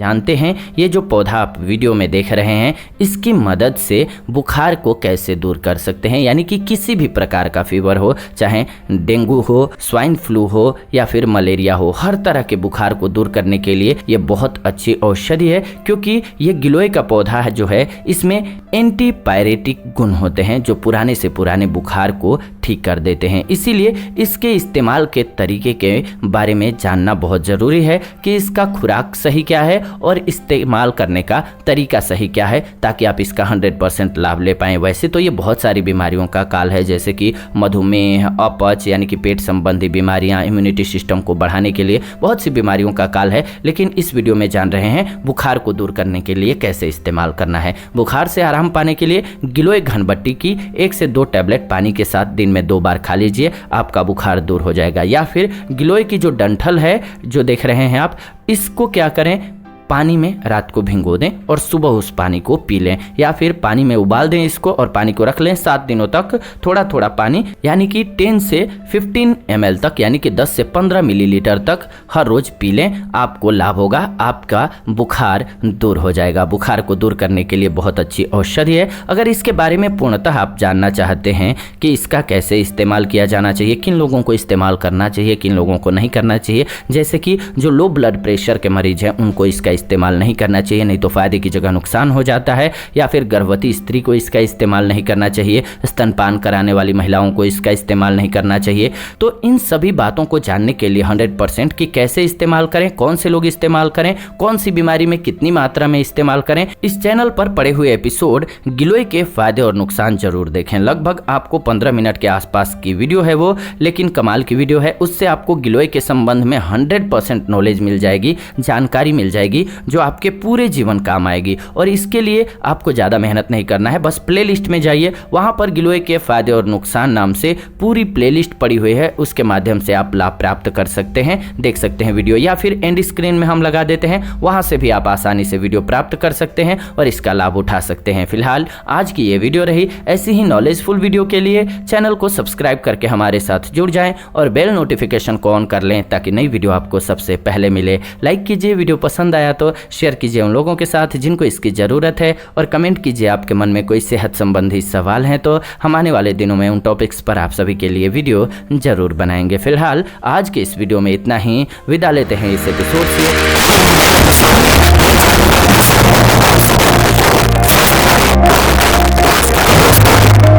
जानते हैं ये जो पौधा आप वीडियो में देख रहे हैं इसकी मदद से बुखार को कैसे दूर कर सकते हैं, यानी कि किसी भी प्रकार का फीवर हो, चाहे डेंगू हो, स्वाइन फ्लू हो या फिर मलेरिया हो, हर तरह के बुखार को दूर करने के लिए ये बहुत अच्छी औषधि है। क्योंकि ये गिलोय का पौधा जो है इसमें एंटीपायरेटिक गुण होते हैं जो पुराने से पुराने बुखार को ठीक कर देते हैं। इसीलिए इसके इस्तेमाल के तरीके के बारे में जानना बहुत ज़रूरी है कि इसका खुराक सही क्या है और इस्तेमाल करने का तरीका सही क्या है, ताकि आप इसका 100% लाभ ले पाएँ। वैसे तो ये बहुत सारी बीमारियों का काल है, जैसे कि मधुमेह, अपच यानी कि पेट संबंधी बीमारियां, इम्यूनिटी सिस्टम को बढ़ाने के लिए बहुत सी बीमारियों का काल है। लेकिन इस वीडियो में जान रहे हैं बुखार को दूर करने के लिए कैसे इस्तेमाल करना है। बुखार से आराम पाने के लिए गिलोय घनबट्टी की 1 से 2 टैबलेट पानी के साथ दिन में 2 बार खा लीजिए, आपका बुखार दूर हो जाएगा। या फिर गिलोय की जो डंठल है जो देख रहे हैं आप, इसको क्या करें, पानी में रात को भिगो दें और सुबह उस पानी को पी लें, या फिर पानी में उबाल दें इसको और पानी को रख लें 7 दिनों तक। थोड़ा थोड़ा पानी यानी कि 10 से 15 ml तक, यानी कि 10 से 15 मिलीलीटर तक हर रोज पी लें, आपको लाभ होगा, आपका बुखार दूर हो जाएगा। बुखार को दूर करने के लिए बहुत अच्छी औषधि है। अगर इसके बारे में पूर्णतः आप जानना चाहते हैं कि इसका कैसे इस्तेमाल किया जाना चाहिए, किन लोगों को इस्तेमाल करना चाहिए, किन लोगों को नहीं करना चाहिए, जैसे कि जो लो ब्लड प्रेशर के मरीज हैं उनको इसका इस्तेमाल नहीं करना चाहिए, नहीं तो फायदे की जगह नुकसान हो जाता है, या फिर गर्भवती स्त्री को इसका इस्तेमाल नहीं करना चाहिए, स्तनपान कराने वाली महिलाओं को इसका इस्तेमाल नहीं करना चाहिए। तो इन सभी बातों को जानने के लिए 100% कि कैसे इस्तेमाल करें, कौन से लोग इस्तेमाल करें, कौन सी बीमारी में कितनी मात्रा में इस्तेमाल करें, इस चैनल पर पड़े हुए एपिसोड गिलोय के फायदे और नुकसान जरूर देखें। लगभग आपको 15 मिनट के आसपास की वीडियो है वो, लेकिन कमाल की वीडियो है। उससे आपको गिलोय के संबंध में 100% नॉलेज मिल जाएगी, जानकारी मिल जाएगी जो आपके पूरे जीवन काम आएगी। और इसके लिए आपको ज़्यादा मेहनत नहीं करना है, बस प्लेलिस्ट में जाइए, वहाँ पर गिलोय के फायदे और नुकसान नाम से पूरी प्लेलिस्ट पड़ी हुई है, उसके माध्यम से आप लाभ प्राप्त कर सकते हैं, देख सकते हैं वीडियो, या फिर एंड स्क्रीन में हम लगा देते हैं, वहाँ से भी आप आसानी से वीडियो प्राप्त कर सकते हैं और इसका लाभ उठा सकते हैं। फिलहाल आज की ये वीडियो रही। ऐसी ही नॉलेजफुल वीडियो के लिए चैनल को सब्सक्राइब करके हमारे साथ जुड़ जाएं और बेल नोटिफिकेशन को ऑन कर लें ताकि नई वीडियो आपको सबसे पहले मिले। लाइक कीजिए, वीडियो पसंद आया तो शेयर कीजिए उन लोगों के साथ जिनको इसकी ज़रूरत है, और कमेंट कीजिए आपके मन में कोई सेहत संबंधी सवाल हैं तो हम आने वाले दिनों में उन टॉपिक्स पर आप सभी के लिए वीडियो जरूर बनाएंगे। फिलहाल आज के इस वीडियो में इतना ही, विदा लेते हैं इस एपिसोड से।